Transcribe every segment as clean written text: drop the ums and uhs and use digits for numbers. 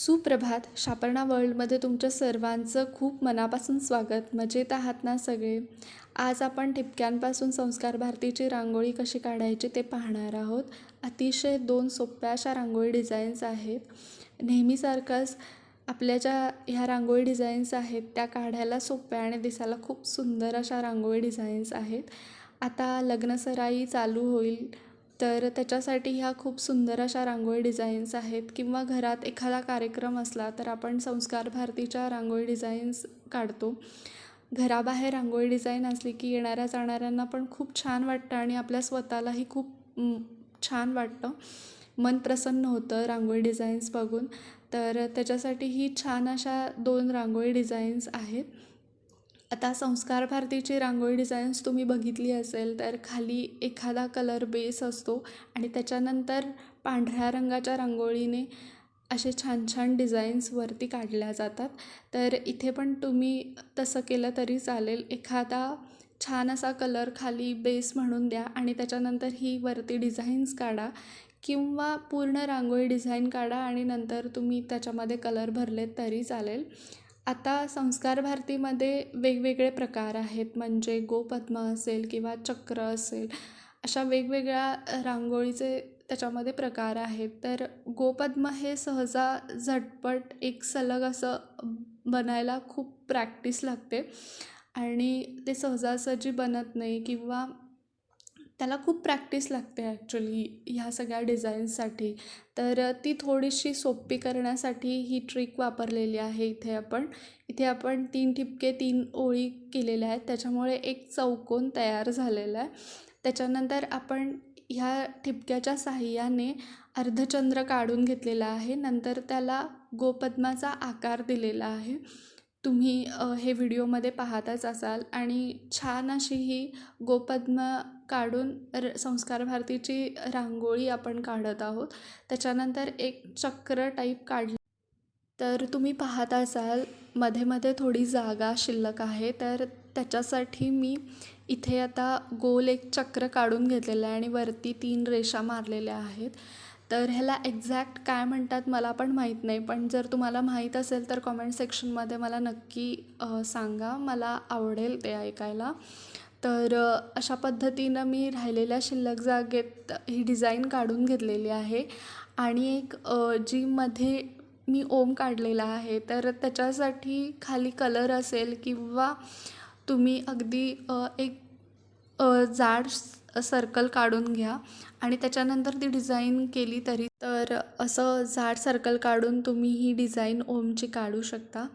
सुप्रभात. शापर्णा वर्ल्डमध्ये तुमच्या सर्वांचं खूप मनापासून स्वागत. मजेत आहात ना सगळे? आज आपण ठिपक्यांपासून संस्कार भारतीची रांगोळी कशी काढायची ते पाहणार आहोत. अतिशय 2 सोप्या अशा रांगोळी डिझाईन्स आहेत. नेहमीसारखंच आपल्या ज्या ह्या रांगोळी डिझाईन्स आहेत त्या काढायला सोप्या आणि दिसायला खूप सुंदर अशा रांगोळी डिझाईन्स आहेत. आता लग्नसराई चालू होईल तर त्याच्यासाठी ह्या खूप सुंदर अशा रांगोळी डिझाईन्स आहेत, किंवा घरात एखादा कार्यक्रम असला तर आपण संस्कार भारतीच्या रांगोळी डिझाईन्स काढतो. घराबाहेर रांगोळी डिझाईन असली की येणाऱ्या जाणाऱ्यांना पण खूप छान वाटतं आणि आपल्या स्वतःलाही खूप छान वाटतं, मन प्रसन्न होतं रांगोळी डिझाईन्स बघून. तर त्याच्यासाठी ही छान अशा 2 रांगोळी डिझाईन्स आहेत. आता संस्कार भारतीची रांगोळी डिझाईन्स तुम्ही बघितली असेल तर खाली एखादा कलर बेस असतो आणि त्याच्यानंतर पांढऱ्या रंगाच्या रांगोळीने असे छान छान डिझाईन्स वरती काढल्या जातात. तर इथे पण तुम्ही तसं केलं तरी चालेल. एखादा छान असा कलर खाली बेस म्हणून द्या आणि त्याच्यानंतर ही वरती डिझाईन्स काढा, किंवा पूर्ण रांगोळी डिझाईन काढा आणि नंतर तुम्ही त्याच्यामध्ये कलर भरलेत तरी चालेल. आता संस्कार भारतीमध्ये वेगवेगळे प्रकार आहेत, म्हणजे गोपद्म असेल किंवा चक्र असेल, अशा वेगवेगळ्या रांगोळीचे त्याच्यामध्ये प्रकार आहेत. तर गोपद्म हे सहजा झटपट एक सलग असं बनायला खूप प्रॅक्टिस लागते आणि ते सहजासहजी बनत नाही, किंवा त्याला खूप प्रॅक्टिस लागते ॲक्च्युली ह्या सगळ्या डिझाईन्ससाठी. तर ती थोडीशी सोपी करण्यासाठी ही ट्रिक वापरलेली आहे. इथे आपण 3 ठिपके 3 ओळी केलेल्या आहेत, त्याच्यामुळे एक चौकोन तयार झालेला आहे. त्याच्यानंतर आपण ह्या ठिपक्याच्या साहाय्याने अर्धचंद्र काढून घेतलेला आहे. नंतर त्याला गोपद्माचा आकार दिलेला आहे. तुम्ही हे व्हिडिओमध्ये पाहतच असाल. आणि छान अशी ही गोपद्म काढून संस्कार भारतीची रांगोळी आपण काढत आहोत. त्याच्यानंतर एक चक्र टाईप काढलं तर तुम्ही पाहत असाल मध्ये मध्ये थोडी जागा शिल्लक आहे, तर त्याच्यासाठी मी इथे आता गोल एक चक्र काढून घेतलेलं आहे आणि वरती 3 रेषा मारलेल्या आहेत. तर ह्याला एक्झॅक्ट काय म्हणतात मला पण माहीत नाही, पण जर तुम्हाला माहीत असेल तर कॉमेंट सेक्शनमध्ये मला नक्की सांगा, मला आवडेल ते ऐकायला. तर अशा पद्धतीनं मी राहिलेल्या शिल्लक जागेत ही डिझाईन काढून घेतलेली आहे. आणि एक जी मध्ये मी ओम काढलेला आहे, तर त्याच्यासाठी खाली कलर असेल किंवा तुम्ही अगदी एक जाड सर्कल काढून घ्या आणि त्याच्यानंतर ती डिझाईन केली तरी. तर असं जाड सर्कल काढून तुम्ही ही डिझाईन ओमची काढू शकता.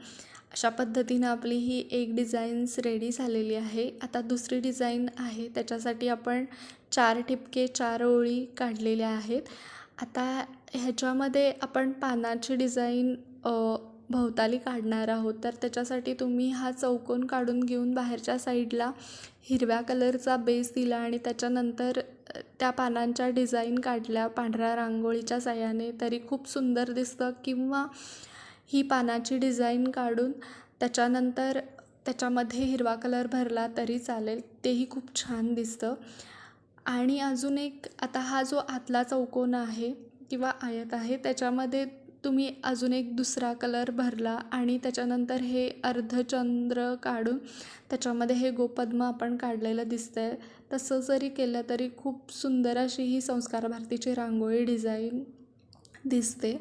अशा पद्धतीनं आपली ही एक डिझाईन्स रेडी झालेली आहे. आता दुसरी डिझाईन आहे, त्याच्यासाठी आपण 4 ठिपके 4 ओळी काढलेल्या आहेत. आता ह्याच्यामध्ये आपण पानाची डिझाईन भोवताली काढणार आहोत. तर त्याच्यासाठी तुम्ही हा चौकोन काढून घेऊन बाहेरच्या साईडला हिरव्या कलरचा बेस दिला आणि त्याच्यानंतर त्या पानांच्या डिझाईन काढल्या पांढऱ्या रांगोळीच्या साह्याने तरी खूप सुंदर दिसतं, किंवा ही पानाची डिझाईन काढून त्याच्यानंतर त्याच्यामध्ये हिरवा कलर भरला तरी चालेल, तेही खूप छान दिसतं. आणि अजून एक, आता हा जो आतला चौकोन आहे किंवा आयत आहे त्याच्यामध्ये तुम्ही अजून एक दुसरा कलर भरला आणि त्याच्यानंतर हे अर्धचंद्र काढून त्याच्यामध्ये हे गोपद्म आपण काढलेलं दिसतंय. तसं जरी केलं तरी खूप सुंदर अशी ही संस्कार भारतीची रांगोळी डिझाईन दिसते.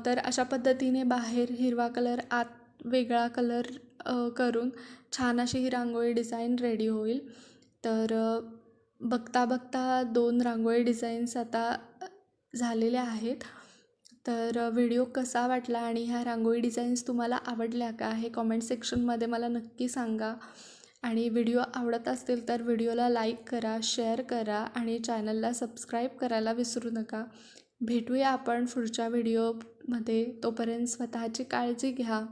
तर अशा पद्धतीने बाहेर हिरवा कलर, आत वेगळा कलर करून छान अशी ही रांगोळी डिझाईन रेडी होईल. तर बघता बघता 2 रांगोळी डिझाईन्स आता झालेल्या आहेत. तर व्हिडिओ कसा वाटला आणि ह्या रांगोळी डिझाईन्स तुम्हाला आवडल्या का हे कॉमेंट सेक्शनमध्ये मला नक्की सांगा. आणि व्हिडिओ आवडत असतील तर व्हिडिओला लाईक करा, शेअर करा आणि चॅनलला सबस्क्राईब करायला विसरू नका. भेटूया आपण पुढच्या व्हिडिओमध्ये. तोपर्यंत स्वतःची काळजी घ्या.